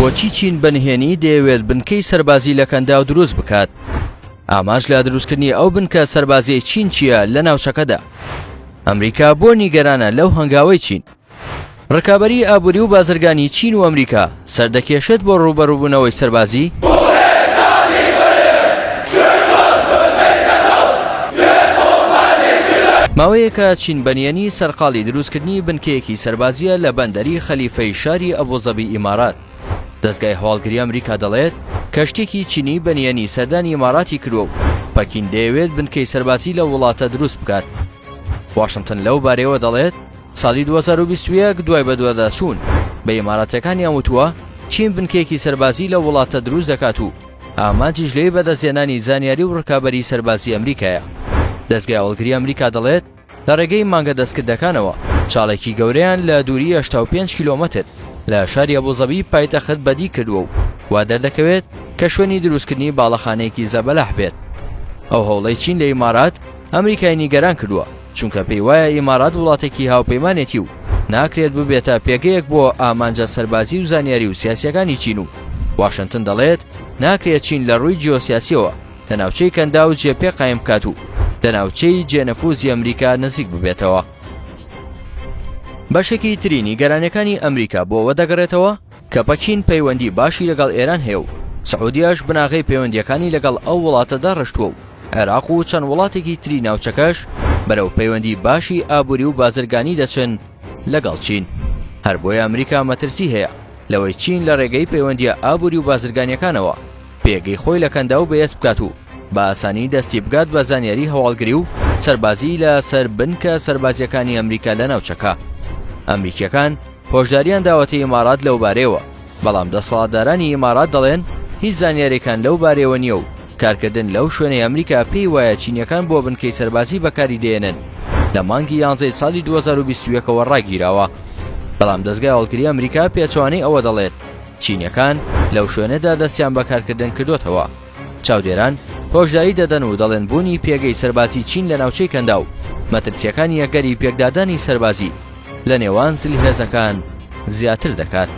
بۆچی چین بەنهێنی دەیەوێت بنکەی سەربازی لە کەنداو دروست بکات؟ ئاماژ لە دروستکردنی ئەو بنکە سەربازیی چین چییە لە ناوچەکەدا؟ ئەمریکا بۆ نیگەرانە لەو هەنگاوەی چین. ڕکابەری ئابووری و بازرگانی چین و ئەمریکا سەردەکێشێت بۆ ڕوبەڕووبوونەوەی سەربازی؟ ماوەیەکە چین بەنیێنی سەرقاڵی دروستکردنی بنکەیەکی سەربازیە لە بەندەری خەلیفەی شاری ئەبوزەبی ئیمارات. دەستگای هەواڵگری ئەمریکا دەڵێت کەشتێکی چینی بەنیێنی سەردانی ئیماراتی کردووە و پەکین دەیەوێت بنکەی سەربازی لە وڵاتە دروست بکات. واشنگتن لەو بارەیەوە دەڵێت ساڵی 2021 دوای بەدواداچوون بە ئیماراتەکانیان وتووە چین بنکەیەکی سەربازی لە وڵاتە دروست دەکات و ئامانجیش لێی بەدەستهێنانی زانیاری و ڕکابەری سەربازی ئەمریکایە. دەستگای هەواڵگری ئەمریکا دەڵێت لە ڕێگەی مانگە دەستکردەکانەوە چاڵێکی گەورەیان لە دووری 85 کیلۆمەتر لە شاری ئەبوزەبی پایتەخت بەدی کردووە و وا دەردەکەوێت کە شوێنی دروستکردنی باڵەخانەیەکی زەبەلەح بێت. ئەو هەوڵەی چین لە ئیمارات ئەمریکای نیگەران کردووە چونکە پێی وایە ئیمارات وڵاتێکی هاوپەیمانێتی و ناکرێت ببێتە پێگەیەک بۆ ئامانجە سەربازی و زانیاری و سیاسیەکانی چین و واشنگتن دەڵێت ناکرێت چین لە ڕووی جیۆسیاسیەوە لە ناوچەی کەندا و جێپێ قایم بکات و لە ناوچەی جێنەفوزی ئەمریکا نزیک ببێتەوە. بەشێکی تری نیگەرانیەکانی ئەمریکا بۆەوە دەگەڕێتەوە کە پەکین پەیوەندی باشی لەگەڵ ئێران هەیە و سعودیاش بناغەی پەیوەندیەکانی لەگەڵ ئەو وڵاتەدا ڕشتووە و عێراق و چەند وڵاتێکی تری ناوچەکەش بەرەو پەیوەندی باشی ئابووری و بازرگانی دەچن لەگەڵ چین. هەر بۆیە ئەمریکا مەترسی هەیە لەوەی چین لە ڕێگەی پەیوەندیە ئابووری و بازرگانیەکانەوە پێگەی خۆی لە کەندا و بەهێز بکات و بە ئاسانی دەستی بگات بە زانیاری هەواڵگری و سەربازی لە سەر بنکە سەربازیەکانی ئەمریکا لە ناوچەکە. ئەمریکیەکان هۆشداریان داوەتی ئیمارات لەو بارەیەوە، بەڵام دەسەڵاتدارانی ئیمارات دەڵێن هیچ زانیاریەکان لەو بارەیەوە نییە و کارکردن لەو شوێنەی ئەمریکا پێی وایە چینیەکان بۆ بنکەی سەربازی بەکاری دێنن لە مانگی 11 ساڵی 2021ەوە ڕاگیراوە. بەڵام دەستگای هەواڵگری ئەمریکا پێچوانەی ئەوە دەڵێت چینیەکان لەو شوێنەدا دەستیان بەکارکردن کردوتەوە. چاودێران هۆشداری دەدەن و دەڵێن بوونی پێگەی سەربازی چین لە ناوچەی کەندا و مەترسیەکانی یەکەری پێکدادانی سەربازی لە نێوان زلهێزەکان زیاتر دەکات.